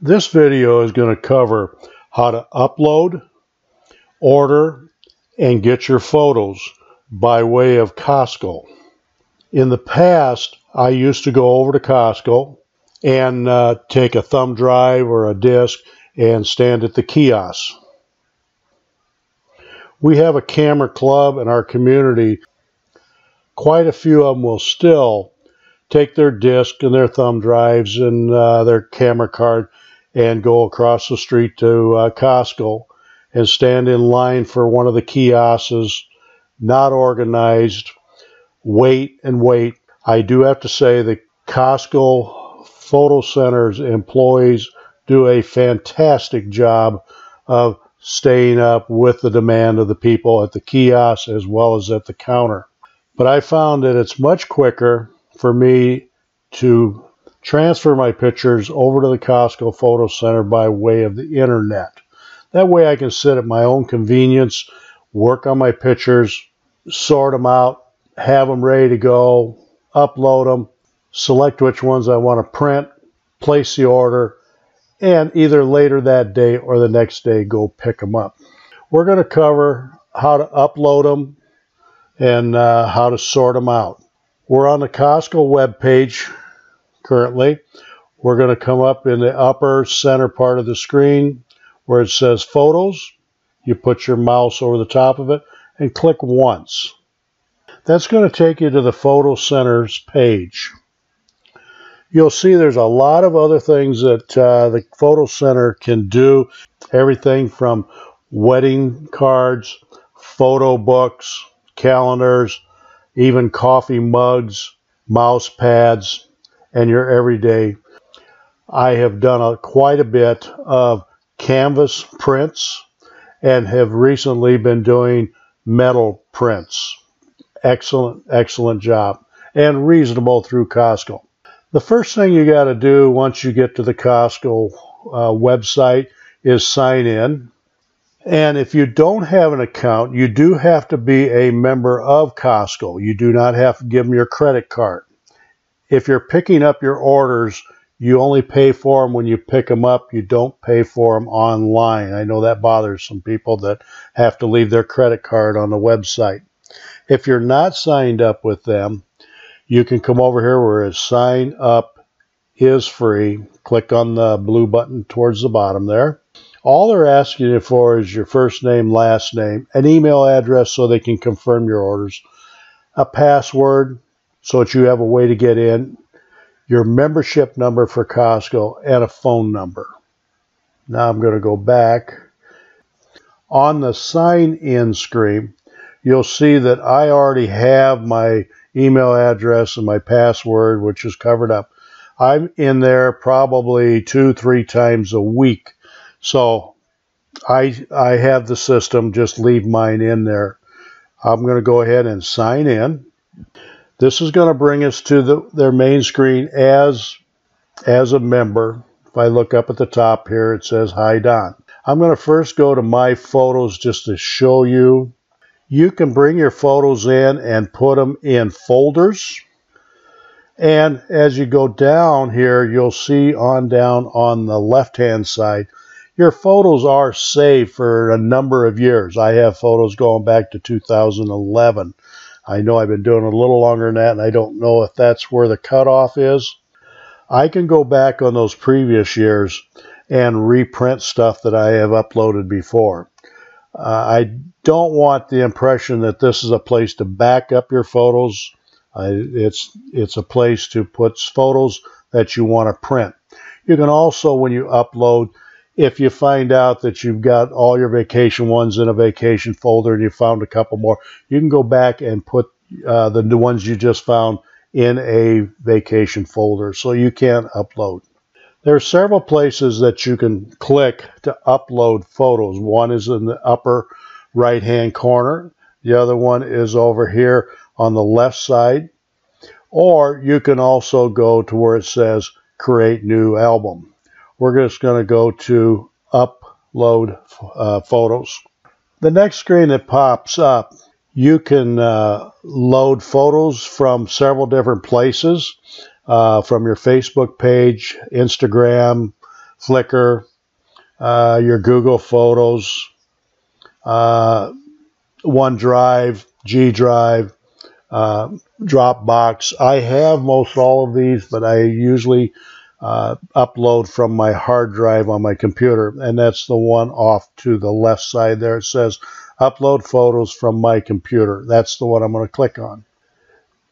This video is going to cover how to upload, order, and get your photos by way of Costco. In the past, I used to go over to Costco and take a thumb drive or a disc and stand at the kiosk. We have a camera club in our community. Quite a few of them will still take their disc and their thumb drives and their camera card and go across the street to Costco and stand in line for one of the kiosks, not organized, wait and wait. I do have to say the Costco Photo Center's employees do a fantastic job of staying up with the demand of the people at the kiosk as well as at the counter. But I found that it's much quicker for me to transfer my pictures over to the Costco Photo Center by way of the internet. That way I can sit at my own convenience, work on my pictures, sort them out, have them ready to go, upload them, select which ones I want to print, place the order, and either later that day or the next day go pick them up. We're going to cover how to upload them and how to sort them out. We're on the Costco webpage currently. We're going to come up in the upper center part of the screen where it says Photos. You put your mouse over the top of it and click once. That's going to take you to the Photo Center's page. You'll see there's a lot of other things that the Photo Center can do. Everything from wedding cards, photo books, calendars, even coffee mugs, mouse pads, and your everyday. I have done quite a bit of canvas prints and have recently been doing metal prints. Excellent, excellent job, and reasonable through Costco. The first thing you got to do once you get to the Costco website is sign in. And if you don't have an account, you do have to be a member of Costco. You do not have to give them your credit card. If you're picking up your orders, you only pay for them when you pick them up. You don't pay for them online. I know that bothers some people that have to leave their credit card on the website. If you're not signed up with them, you can come over here where it's sign up is free. Click on the blue button towards the bottom there. All they're asking you for is your first name, last name, an email address so they can confirm your orders, a password so that you have a way to get in, your membership number for Costco, and a phone number. Now I'm going to go back. On the sign in screen, you'll see that I already have my email address and my password, which is covered up. I'm in there probably 2-3 times a week. So I have the system, just leave mine in there. I'm going to go ahead and sign in. This is going to bring us to their main screen as a member. If I look up at the top here, it says Hi Don. I'm going to first go to My Photos just to show you. You can bring your photos in and put them in folders. And as you go down here, you'll see on down on the left-hand side, your photos are saved for a number of years. I have photos going back to 2011. I know I've been doing it a little longer than that, and I don't know if that's where the cutoff is. I can go back on those previous years and reprint stuff that I have uploaded before. I don't want the impression that this is a place to back up your photos. It's a place to put photos that you want to print. You can also, when you upload, if you find out that you've got all your vacation ones in a vacation folder and you found a couple more, you can go back and put the new ones you just found in a vacation folder so you can upload. There are several places that you can click to upload photos. One is in the upper right-hand corner. The other one is over here on the left side. Or you can also go to where it says Create New Album. We're just going to go to Upload Photos. The next screen that pops up, you can load photos from several different places. From your Facebook page, Instagram, Flickr, your Google Photos, OneDrive, G Drive, Dropbox. I have most all of these, but I usually upload from my hard drive on my computer, and that's the one off to the left side there. It says upload photos from my computer. That's the one I'm going to click on.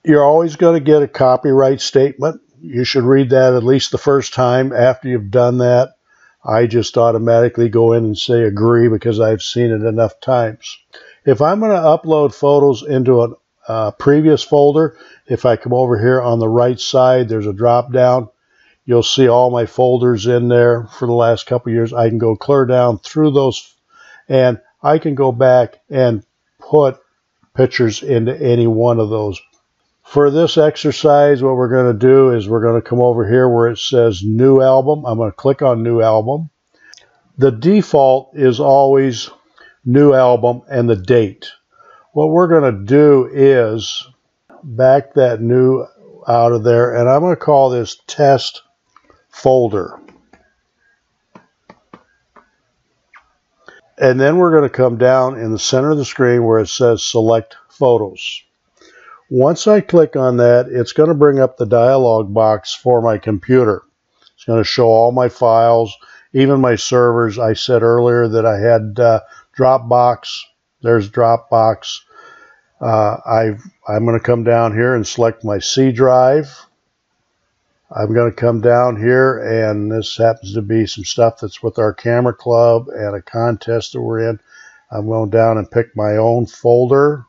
You're always going to get a copyright statement. You should read that at least the first time. After you've done that, I just automatically go in and say agree because I've seen it enough times. If I'm going to upload photos into a previous folder, if I come over here on the right side, there's a drop down. You'll see all my folders in there for the last couple of years. I can go clear down through those, and I can go back and put pictures into any one of those. For this exercise, what we're going to do is we're going to come over here where it says New Album. I'm going to click on New Album. The default is always New Album and the date. What we're going to do is back that new out of there, and I'm going to call this Test Folder. And then we're going to come down in the center of the screen where it says Select Photos. Once I click on that, it's going to bring up the dialog box for my computer. It's going to show all my files, even my servers. I said earlier that I had Dropbox. There's Dropbox. I'm going to come down here and select my C drive. I'm going to come down here, and this happens to be some stuff that's with our camera club and a contest that we're in. I'm going down and pick my own folder.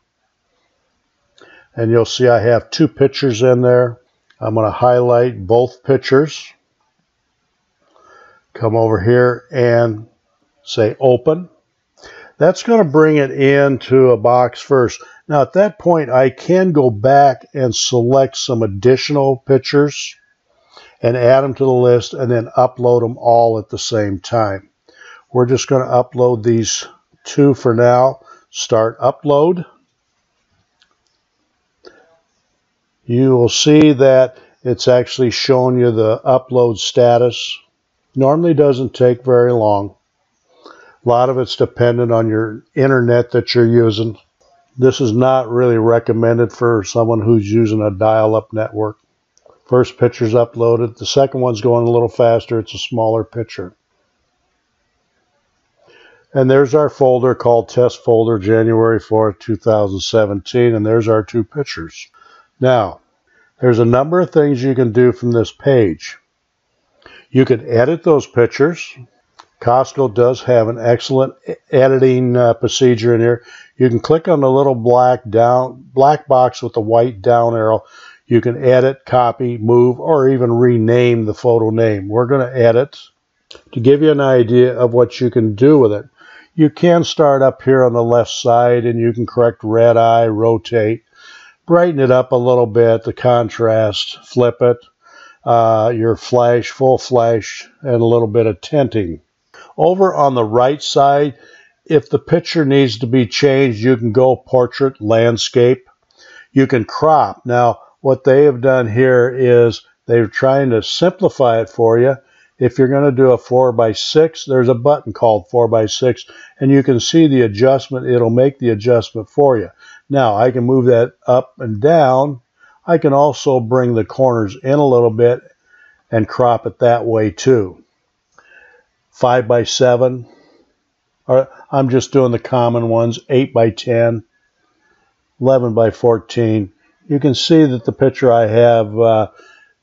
And you'll see I have 2 pictures in there. I'm going to highlight both pictures. Come over here and say Open. That's going to bring it into a box first. Now at that point, I can go back and select some additional pictures and add them to the list and then upload them all at the same time. We're just going to upload these 2 for now. Start upload. You will see that it's actually showing you the upload status. Normally doesn't take very long. A lot of it's dependent on your internet that you're using. This is not really recommended for someone who's using a dial-up network. First picture's uploaded. The second one's going a little faster. It's a smaller picture. And there's our folder called Test Folder, January 4th, 2017. And there's our 2 pictures. Now, there's a number of things you can do from this page. You can edit those pictures. Costco does have an excellent editing procedure in here. You can click on the little black box with the white down arrow. You can edit, copy, move, or even rename the photo name. We're going to edit to give you an idea of what you can do with it. You can start up here on the left side, and you can correct red eye, rotate, brighten it up a little bit, the contrast, flip it, your flash, full flash, and a little bit of tinting. Over on the right side, if the picture needs to be changed, you can go portrait, landscape. You can crop. Now, what they have done here is they're trying to simplify it for you. If you're going to do a 4:6, there's a button called 4:6, and you can see the adjustment. It'll make the adjustment for you. Now, I can move that up and down. I can also bring the corners in a little bit and crop it that way too. 5:7, or I'm just doing the common ones, 8:10, 11:14. You can see that the picture I have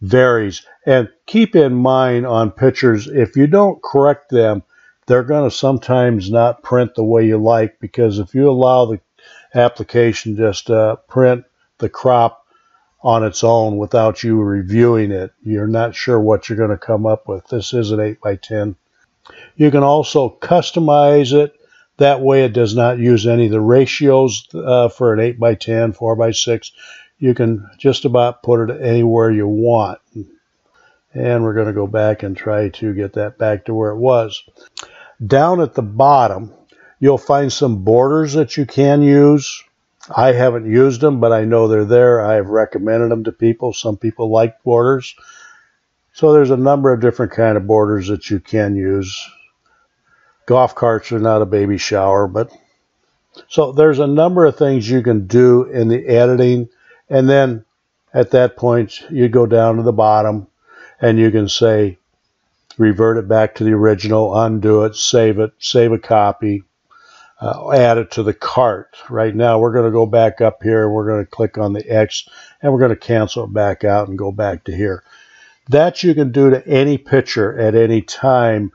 varies. And keep in mind on pictures, if you don't correct them, they're going to sometimes not print the way you like, because if you allow the application just print the crop on its own without you reviewing it, you're not sure what you're going to come up with. This is an 8:10. You can also customize it. That way it does not use any of the ratios for an 8:10, 4:6. You can just about put it anywhere you want. And we're going to go back and try to get that back to where it was. Down at the bottom, you'll find some borders that you can use. I haven't used them, but I know they're there. I've recommended them to people. Some people like borders. So there's a number of different kind of borders that you can use. Golf carts are not a baby shower, but so there's a number of things you can do in the editing, and then at that point you go down to the bottom and you can say revert it back to the original, undo it, save a copy, add it to the cart. Right now we're going to go back up here and we're going to click on the X and we're going to cancel it back out and go back to here. That you can do to any picture at any time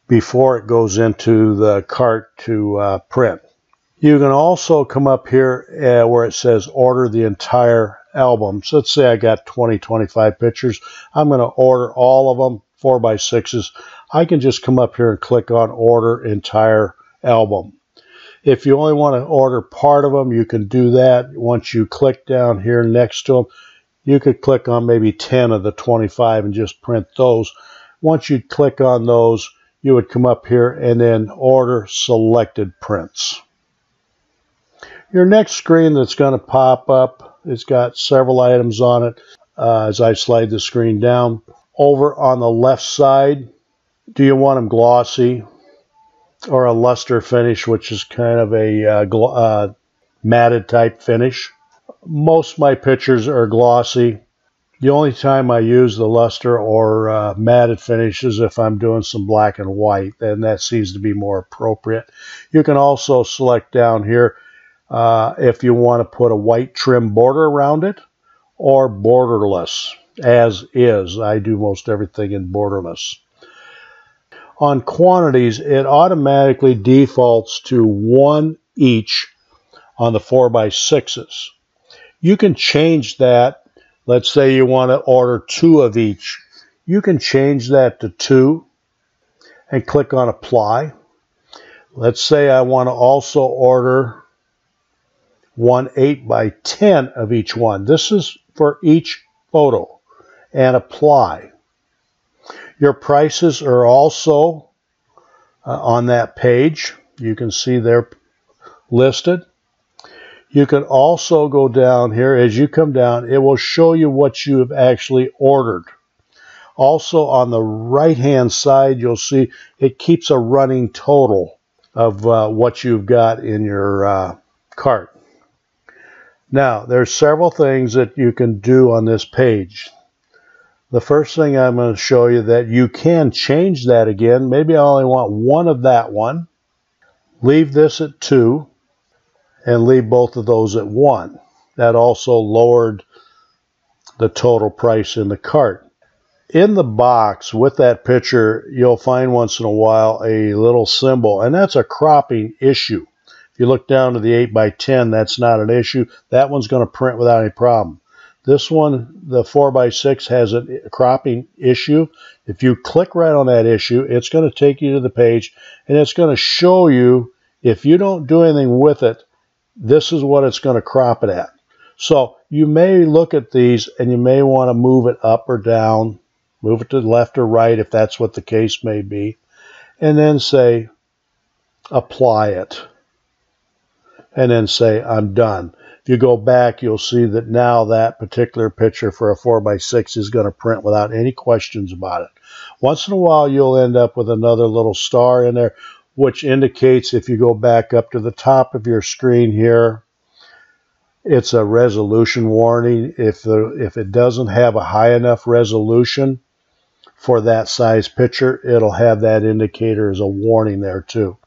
before it goes into the cart to print. You can also come up here where it says order the entire album. So let's say I got 25 pictures. I'm going to order all of them 4x6s. I can just come up here and click on order entire album. If you only want to order part of them, you can do that. Once you click down here next to them, you could click on maybe 10 of the 25 and just print those. Once you click on those, you would come up here and then order selected prints. Your next screen that's going to pop up, it's got several items on it. As I slide the screen down, over on the left side, do you want them glossy or a luster finish, which is kind of a matted type finish? Most of my pictures are glossy. The only time I use the luster or matted finish is if I'm doing some black and white, and that seems to be more appropriate. You can also select down here if you want to put a white trim border around it or borderless, as is. I do most everything in borderless. On quantities, it automatically defaults to 1 each on the 4x6s. You can change that. Let's say you want to order 2 of each. You can change that to 2 and click on apply. Let's say I want to also order 1 8x10 of each one. This is for each photo, and apply. Your prices are also on that page. You can see they're listed. You can also go down here. As you come down, it will show you what you have actually ordered. Also on the right hand side, you'll see it keeps a running total of what you've got in your cart. Now, there's several things that you can do on this page. The first thing I'm going to show you that you can change that again. Maybe I only want 1 of that one. Leave this at 2 and leave both of those at 1. That also lowered the total price in the cart. In the box with that picture, you'll find once in a while a little symbol, and that's a cropping issue. If you look down to the 8x10, that's not an issue. That one's going to print without any problem. This one, the 4x6, has a cropping issue. If you click right on that issue, it's going to take you to the page, and it's going to show you, if you don't do anything with it, this is what it's going to crop it at. So you may look at these, and you may want to move it up or down, move it to the left or right if that's what the case may be, and then say, apply it. And then say, I'm done. If you go back, you'll see that now that particular picture for a 4x6 is going to print without any questions about it. Once in a while, you'll end up with another little star in there, which indicates, if you go back up to the top of your screen here, it's a resolution warning. If it doesn't have a high enough resolution for that size picture, it'll have that indicator as a warning there too.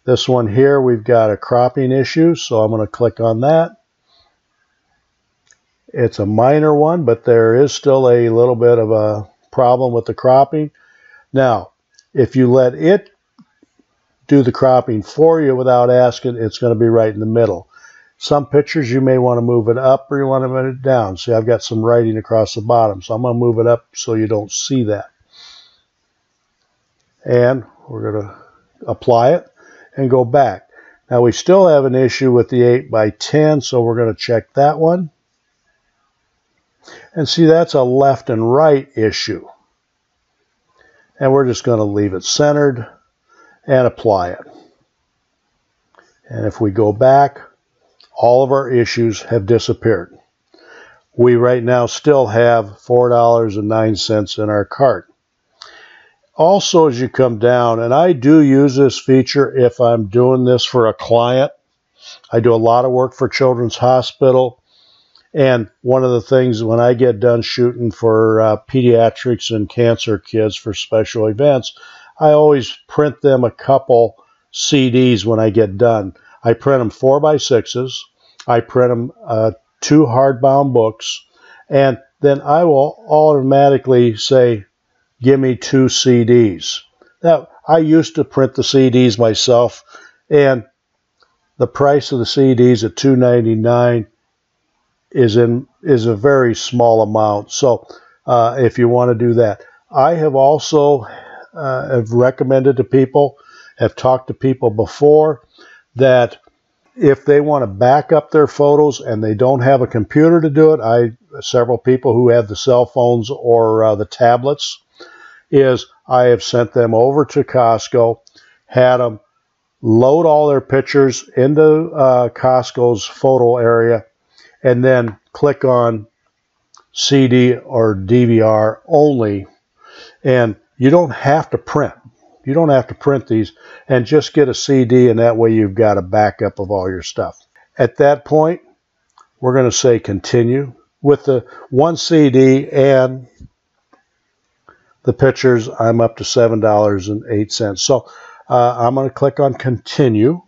This one here, we've got a cropping issue, so I'm going to click on that. It's a minor one, but there is still a little bit of a problem with the cropping. Now, if you let it do the cropping for you without asking, it's going to be right in the middle. Some pictures you may want to move it up or you want to move it down. See, I've got some writing across the bottom, so I'm going to move it up so you don't see that. And we're going to apply it and go back. Now we still have an issue with the 8x10, so we're going to check that one. And see, that's a left and right issue. And we're just going to leave it centered and apply it. And if we go back, all of our issues have disappeared. we right now still have $4.09 in our cart. Also, as you come down, and I do use this feature if I'm doing this for a client. I do a lot of work for Children's Hospital, and one of the things when I get done shooting for pediatrics and cancer kids for special events, I always print them a couple CDs when I get done. I print them 4x6s. I print them 2 hardbound books, and then I will automatically say, give me 2 CDs. Now, I used to print the CDs myself, and the price of the CDs at $2.99 is a very small amount. So if you want to do that, I have also have recommended to people, have talked to people before, that if they want to back up their photos and they don't have a computer to do it, several people who have the cell phones or the tablets, I have sent them over to Costco, had them load all their pictures into Costco's photo area, and then click on CD or DVR only, and you don't have to print. You don't have to print these, and just get a CD, and that way you've got a backup of all your stuff. At that point, we're going to say continue. With the 1 CD and the pictures, I'm up to $7.08. So I'm going to click on continue.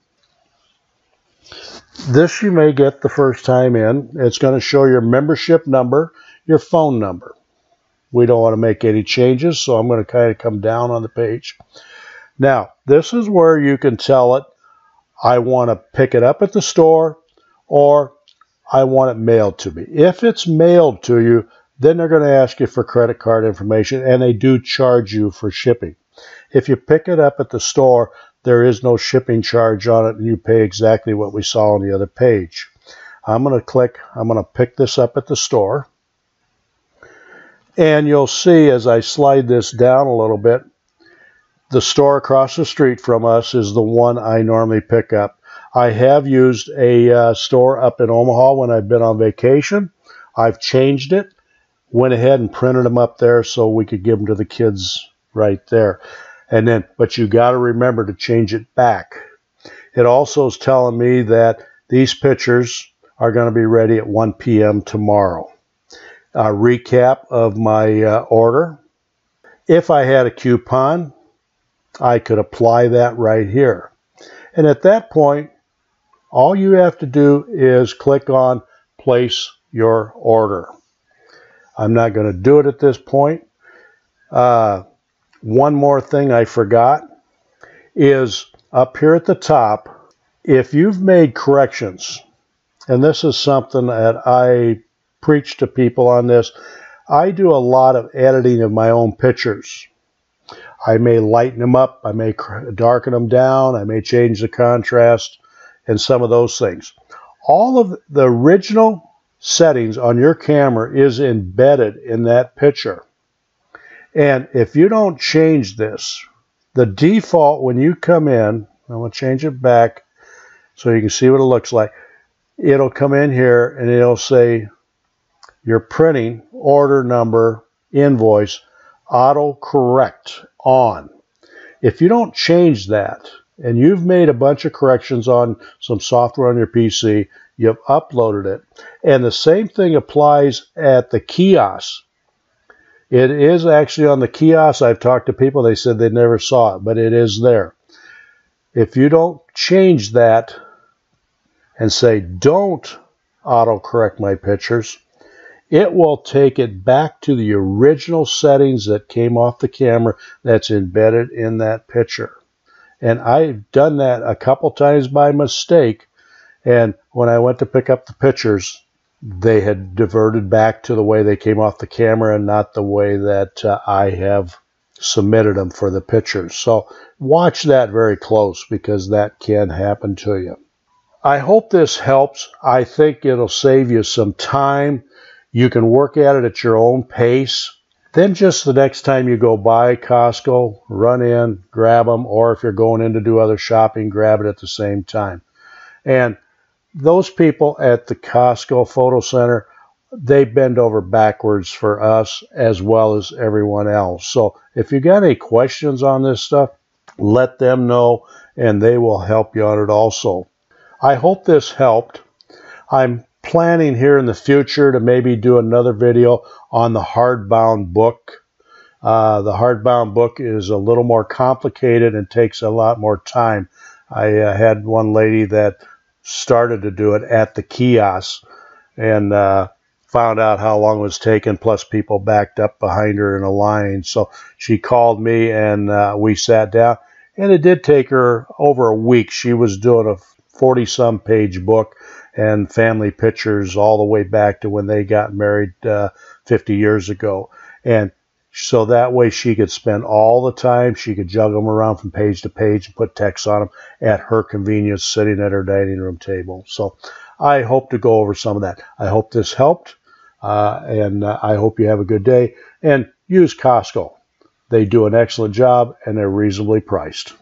This you may get the first time in. It's going to show your membership number, your phone number. We don't want to make any changes, so I'm going to kind of come down on the page. Now, this is where you can tell it, I want to pick it up at the store, or I want it mailed to me. If it's mailed to you, then they're going to ask you for credit card information, and they do charge you for shipping. If you pick it up at the store, there is no shipping charge on it, and you pay exactly what we saw on the other page. I'm going to pick this up at the store, and you'll see as I slide this down a little bit, the store across the street from us is the one I normally pick up. I have used a store up in Omaha when I've been on vacation. I've changed it, went ahead and printed them up there so we could give them to the kids right there. And then, but you got to remember to change it back. It also is telling me that these pictures are going to be ready at 1 p.m. tomorrow. A recap of my order. If I had a coupon, I could apply that right here. And at that point, all you have to do is click on place your order. I'm not going to do it at this point. One more thing I forgot is up here at the top, if you've made corrections, and this is something that I preach to people on this, I do a lot of editing of my own pictures. I may lighten them up, I may darken them down, I may change the contrast, and some of those things. All of the original settings on your camera is embedded in that picture. And if you don't change this, the default when you come in, I'm going to change it back so you can see what it looks like. It'll come in here and it'll say your printing, order number, invoice, auto correct on. If you don't change that, and you've made a bunch of corrections on some software on your PC, you've uploaded it, and the same thing applies at the kiosk. It is actually on the kiosk. I've talked to people, they said they never saw it, but it is there. If you don't change that and say, don't auto-correct my pictures, it will take it back to the original settings that came off the camera that's embedded in that picture. And I've done that a couple times by mistake, and when I went to pick up the pictures, they had diverted back to the way they came off the camera and not the way that I have submitted them for the pictures. So watch that very close, because that can happen to you. I hope this helps. I think it'll save you some time. You can work at it at your own pace. Then just the next time you go by Costco, run in, grab them, or if you're going in to do other shopping, grab it at the same time. And those people at the Costco Photo Center, they bend over backwards for us as well as everyone else. So if you got any questions on this stuff, let them know and they will help you on it also. I hope this helped. I'm planning here in the future to maybe do another video on the hardbound book. The hardbound book is a little more complicated and takes a lot more time. I had one lady that started to do it at the kiosk and found out how long it was taking, plus people backed up behind her in a line. So she called me and we sat down, and it did take her over a week. She was doing a 40-some page book and family pictures all the way back to when they got married 50 years ago. And so that way she could spend all the time, she could juggle them around from page to page and put text on them at her convenience, sitting at her dining room table. So I hope to go over some of that. I hope this helped, and I hope you have a good day. And use Costco. They do an excellent job, and they're reasonably priced.